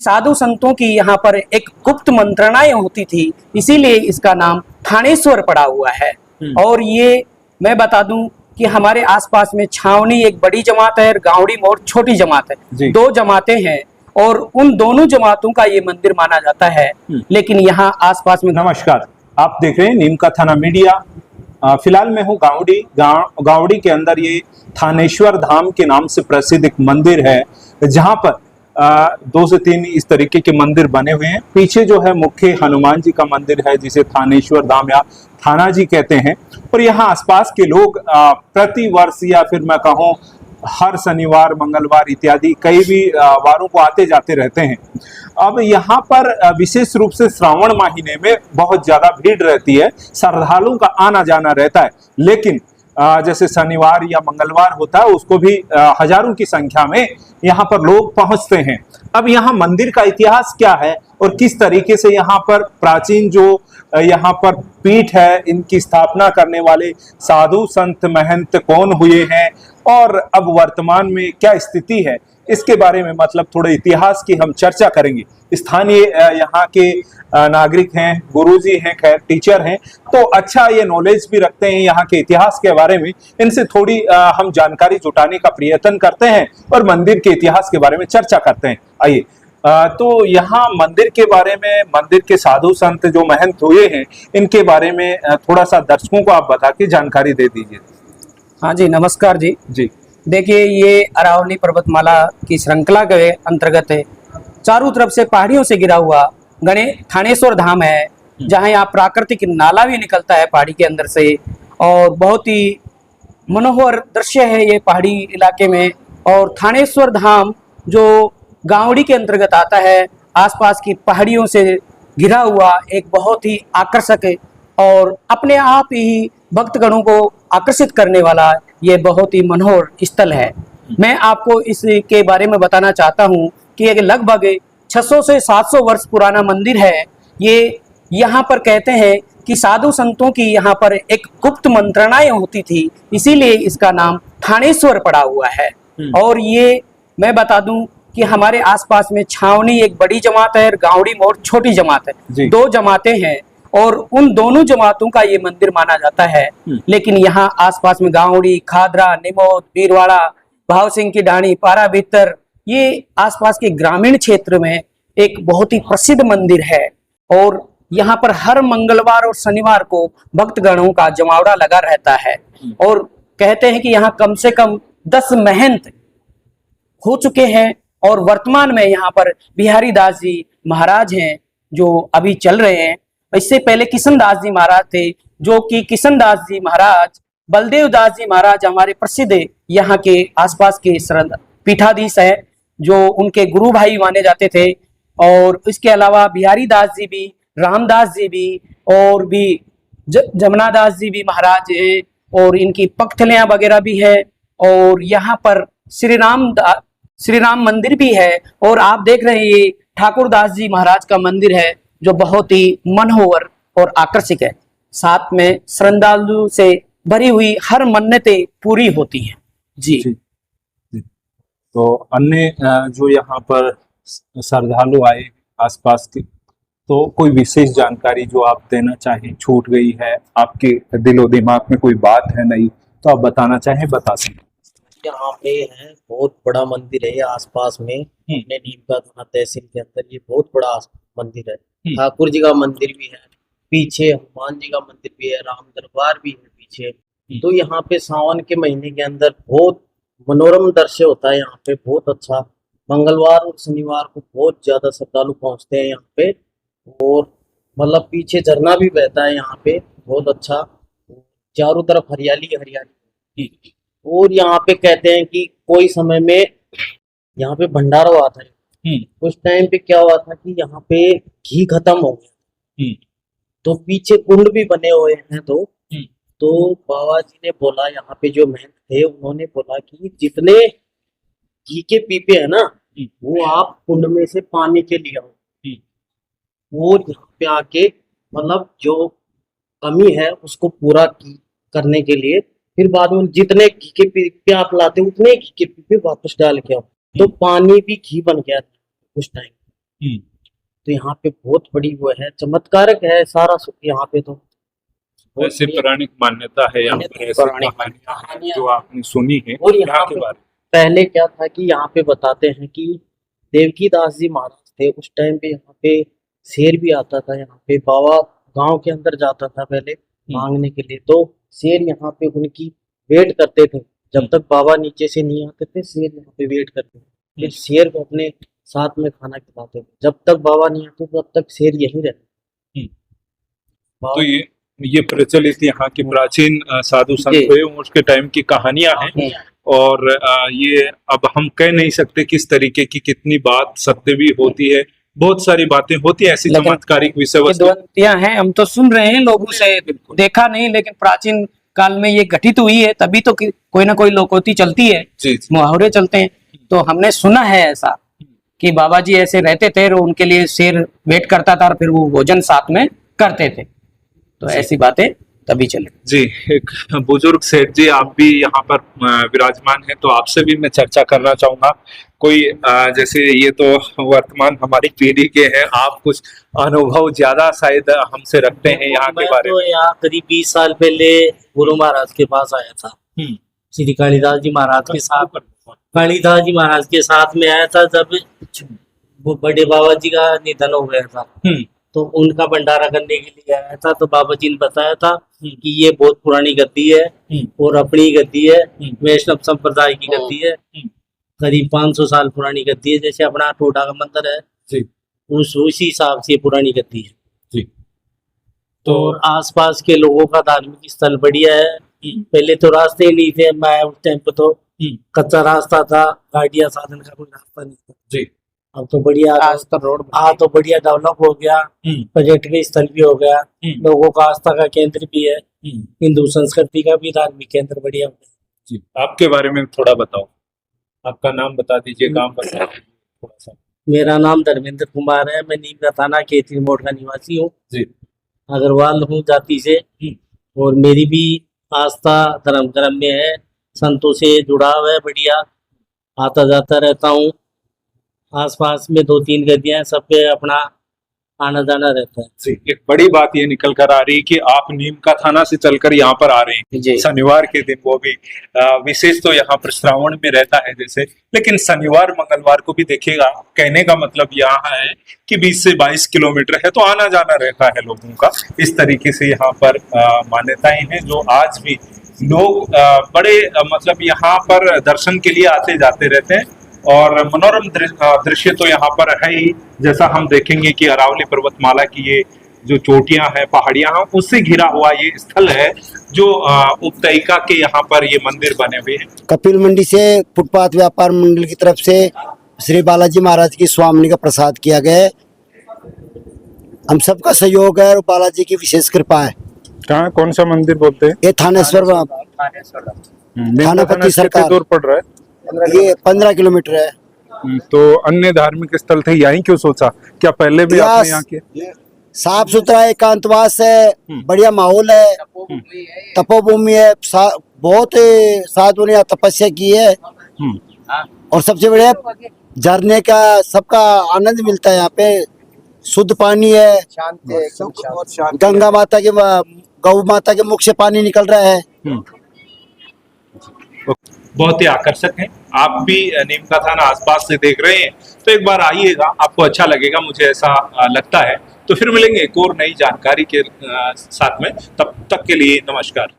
साधु संतों की यहाँ पर एक गुप्त मंत्रणाएं होती थी, इसीलिए इसका नाम थानेश्वर पड़ा हुआ है। और ये मैं बता दूं कि हमारे आसपास में छावनी एक बड़ी जमात है और गावड़ी मोड़ छोटी जमात है, दो जमातें हैं और उन दोनों जमातों का ये मंदिर माना जाता है। लेकिन यहाँ आसपास में नमस्कार, आप देख रहे हैं नीम का थाना मीडिया। फिलहाल मैं हूँ गावड़ी के अंदर ये थानेश्वर धाम के नाम से प्रसिद्ध एक मंदिर है, जहाँ पर 2 से 3 इस तरीके के मंदिर बने हुए हैं। पीछे जो है मुख्य हनुमान जी का मंदिर है, जिसे थानेश्वर धाम या थाना जी कहते हैं। और यहाँ आसपास के लोग प्रति वर्ष या फिर मैं कहूँ हर शनिवार, मंगलवार इत्यादि कई भी वारों को आते जाते रहते हैं। अब यहाँ पर विशेष रूप से श्रावण महीने में बहुत ज्यादा भीड़ रहती है, श्रद्धालुओं का आना जाना रहता है। लेकिन जैसे शनिवार या मंगलवार होता है, उसको भी हजारों की संख्या में यहाँ पर लोग पहुंचते हैं। अब यहाँ मंदिर का इतिहास क्या है और किस तरीके से यहाँ पर प्राचीन जो यहाँ पर पीठ है, इनकी स्थापना करने वाले साधु संत महंत कौन हुए हैं और अब वर्तमान में क्या स्थिति है, इसके बारे में मतलब थोड़े इतिहास की हम चर्चा करेंगे। स्थानीय यहाँ के नागरिक हैं, गुरुजी हैं, खैर टीचर हैं, तो अच्छा ये नॉलेज भी रखते हैं यहाँ के इतिहास के बारे में। इनसे थोड़ी हम जानकारी जुटाने का प्रयत्न करते हैं और मंदिर के इतिहास के बारे में चर्चा करते हैं। आइए, तो यहाँ मंदिर के बारे में, मंदिर के साधु संत जो महंत हुए हैं, इनके बारे में थोड़ा सा दर्शकों को आप बता के जानकारी दे दीजिए। हाँ जी, नमस्कार जी। जी देखिए, ये अरावली पर्वतमाला की श्रृंखला के अंतर्गत है। चारों तरफ से पहाड़ियों से घिरा हुआ थानेश्वर धाम है, जहाँ यहाँ प्राकृतिक नाला भी निकलता है पहाड़ी के अंदर से, और बहुत ही मनोहर दृश्य है ये पहाड़ी इलाके में। और थानेश्वर धाम जो गावड़ी के अंतर्गत आता है, आसपास की पहाड़ियों से घिरा हुआ एक बहुत ही आकर्षक और अपने आप ही भक्तगणों को आकर्षित करने वाला ये बहुत ही मनोहर स्थल है। मैं आपको इसके बारे में बताना चाहता हूँ कि ये लगभग 600 से 700 वर्ष पुराना मंदिर है। ये यहाँ पर कहते हैं कि साधु संतों की यहाँ पर एक गुप्त मंत्रणाएं होती थी, इसीलिए इसका नाम थानेश्वर पड़ा हुआ है। और ये मैं बता दूं कि हमारे आसपास में छावनी एक बड़ी जमात है और गावड़ी मोड़ छोटी जमात है, दो जमातें हैं और उन दोनों जमातों का ये मंदिर माना जाता है। लेकिन यहाँ आसपास में गावड़ी, खादरा, निमोद, बीरवाड़ा, भाव सिंह की ढाणी, पारा भीतर, ये आसपास के ग्रामीण क्षेत्र में एक बहुत ही प्रसिद्ध मंदिर है। और यहाँ पर हर मंगलवार और शनिवार को भक्तगणों का जमावड़ा लगा रहता है। और कहते हैं कि यहाँ कम से कम 10 महंत हो चुके हैं और वर्तमान में यहाँ पर बिहारी दास जी महाराज हैं जो अभी चल रहे हैं। इससे पहले किशन दास जी महाराज थे, जो कि किशन दास जी महाराज, बलदेव दास जी महाराज हमारे प्रसिद्ध यहाँ के आसपास के पीठाधीश है, जो उनके गुरु भाई माने जाते थे। और इसके अलावा बिहारी दास जी भी, रामदास जी भी और भी जमुना दास जी भी महाराज हैं, और इनकी पख्तलियां वगैरह भी है। और यहाँ पर श्री राम मंदिर भी है। और आप देख रहे हैं ये ठाकुर दास जी महाराज का मंदिर है, जो बहुत ही मनोहर और आकर्षक है। साथ में श्रद्धालु से भरी हुई हर मन्नतें पूरी होती हैं। जी। तो अन्य जो यहाँ पर श्रद्धालु आए आसपास के, तो कोई विशेष जानकारी जो आप देना चाहें, छूट गई है, आपके दिलो दिमाग में कोई बात है नहीं, तो आप बताना चाहें, बता सकते। यहाँ पे है बहुत बड़ा मंदिर है आसपास में, अपने नीम का थाना तहसील के अंदर ये बहुत बड़ा मंदिर है। ठाकुर जी का मंदिर भी है पीछे, हनुमान जी का मंदिर भी है, राम दरबार भी है पीछे। तो यहाँ पे सावन के महीने के अंदर बहुत मनोरम दृश्य होता है। यहाँ पे बहुत अच्छा, मंगलवार और शनिवार को बहुत ज्यादा श्रद्धालु पहुंचते हैं यहाँ पे। और मतलब पीछे झरना भी बहता है यहाँ पे, बहुत अच्छा, चारों तरफ हरियाली हरियाली। और यहाँ पे कहते हैं कि कोई समय में यहाँ पे भंडारा हुआ था। उस टाइम पे क्या हुआ था कि यहाँ पे घी खत्म हो गया, तो पीछे कुंड भी बने हुए हैं। तो बाबा जी ने बोला, यहाँ पे जो महंत थे उन्होंने बोला कि जितने घी के पीपे है ना, वो आप कुंड में से पानी के लिए आओ, और यहाँ पे आके मतलब जो कमी है उसको पूरा करने के लिए फिर बाद में जितने घी के पीपे आप लाते उतने घी के पीपे वापस डाल के आओ। तो पानी भी घी बन गया था उस टाइम। तो यहाँ पे बहुत बड़ी वो है, चमत्कारक है सारा यहाँ पे तो। बहुत ऐसे बढ़िया। पौराणिक मान्यता है यहाँ पर, ऐसी पौराणिक कहानियां जो आपने सुनी है और यहाँ यहाँ के पे बारे पहले क्या था कि यहाँ पे बताते हैं कि देवकी दास जी महाराज थे उस टाइम पे, यहाँ पे शेर भी आता था। यहाँ पे बाबा गांव के अंदर जाता था पहले मांगने के लिए, तो शेर यहाँ पे उनकी वेट करते थे जब तक बाबा नीचे से नहीं आते थे। शेर यहाँ पे वेट करते थे, फिर शेर को अपने साथ में खाना खिलाते थे। जब तक बाबा नहीं आते तब तक शेर यहीं रहते। तो ये प्रचलित यहाँ की प्राचीन साधु संत जी। हुए उसके टाइम की कहानियां हैं। और ये अब हम कह नहीं सकते किस तरीके की कितनी बात सत्य भी होती है, बहुत सारी बातें होती है ऐसी लेकिन चमत्कारिक विषय ये वस्तु। द्वंद्वियां हैं, हम तो सुन रहे हैं लोगों से, देखा नहीं, लेकिन प्राचीन काल में ये घटित हुई है, तभी तो कोई ना कोई लोकोक्ति चलती है, जी जी। मुहावरे चलते हैं। तो हमने सुना है ऐसा कि बाबा जी ऐसे रहते थे, और उनके लिए शेर वेट करता था और फिर वो भोजन साथ में करते थे। तो ऐसी बातें तभी चले। जी, एक बुजुर्ग सेठ जी आप भी यहाँ पर विराजमान हैं, तो आपसे भी मैं चर्चा करना चाहूंगा। कोई जैसे ये तो वर्तमान हमारी पीढ़ी के हैं, आप कुछ अनुभव ज्यादा शायद हमसे रखते हैं यहाँ के बारे तो में। यहाँ करीब 20 साल पहले गुरु महाराज के पास आया था, श्री कालिदास जी महाराज के साथ। कालिदास जी महाराज के साथ में आया था जब वो बड़े बाबा जी का निधन हो गया था, तो उनका भंडारा करने के लिए आया था। तो बाबा जी ने बताया था कि ये बहुत पुरानी गद्दी है और अपनी गद्दी है, वैष्णव संप्रदाय की गद्दी है, करीब 500 साल पुरानी गद्दी है। जैसे अपना टोडा का मंदिर है जी। उसी हिसाब से पुरानी गद्दी है जी। तो आसपास के लोगों का धार्मिक स्थल बढ़िया है। पहले तो रास्ते ही नहीं थे, मैं उस टाइम पे तो कच्चा रास्ता था, गाड़ियां साधन का कोई रास्ता नहीं था जी। अब तो बढ़िया, आज तो रोड तो बढ़िया डेवलप हो गया, पर्यटक स्थल भी हो गया, लोगों का आस्था का केंद्र भी है, हिंदू संस्कृति का भी धार्मिक केंद्र बढ़िया हो गया। जी, आपके बारे में थोड़ा बताओ, आपका नाम बता दीजिए, गांव बता दीजिए थोड़ा सा। मेरा नाम धर्मेंद्र कुमार है, मैं नीमका थाना केतली मोड़ का निवासी हूँ, जी। अग्रवाल हूँ जाति से, और मेरी भी आस्था धर्म में है, संतों से जुड़ाव है बढ़िया, आता जाता रहता हूँ। आसपास में 2-3 गद्दियां, सब पे अपना आना जाना रहता है। जी, एक बड़ी बात ये निकल कर आ रही है कि आप नीमका थाना से चलकर यहाँ पर आ रहे हैं जी। शनिवार के दिन, वो भी विशेष तो यहाँ पर श्रावण में रहता है जैसे, लेकिन शनिवार मंगलवार को भी देखिएगा। कहने का मतलब यहाँ है कि 20 से 22 किलोमीटर है, तो आना जाना रहता है लोगों का। इस तरीके से यहाँ पर मान्यताएं हैं जो आज भी लोग बड़े मतलब यहाँ पर दर्शन के लिए आते जाते रहते हैं। और मनोरम दृश्य तो यहाँ पर है ही, जैसा हम देखेंगे कि अरावली पर्वतमाला की ये जो चोटियां हैं, पहाड़ियां हैं, उससे घिरा हुआ ये स्थल है जो उपतयिका के यहाँ पर ये मंदिर बने हुए हैं। कपिल मंडी से फुटपाथ व्यापार मंडल की तरफ से श्री बालाजी महाराज की स्वामी का प्रसाद किया गया है। हम सबका सहयोग है और बालाजी की विशेष कृपा है। कहाँ, कौन सा मंदिर बोलते हैं? ये थानेश्वर थानापति सरकार दूर पड़ रहा है, ये 15 किलोमीटर है। तो अन्य धार्मिक स्थल थे, यहीं क्यों सोचा? क्या पहले भी आपने यहाँ के? साफ सुथरा एकांतवास है, बढ़िया माहौल है, तपोभूमि है, बहुत साधुओं ने यहाँ तपस्या की है, और सबसे बढ़िया झरने का सबका आनंद मिलता है। यहाँ पे शुद्ध पानी है, गंगा माता के गौ माता के मुख से पानी निकल रहा है। बहुत ही आकर्षक है। आप भी नीमका थाना आसपास से देख रहे हैं तो एक बार आइएगा, आपको अच्छा लगेगा, मुझे ऐसा लगता है। तो फिर मिलेंगे एक और नई जानकारी के साथ में, तब तक के लिए नमस्कार।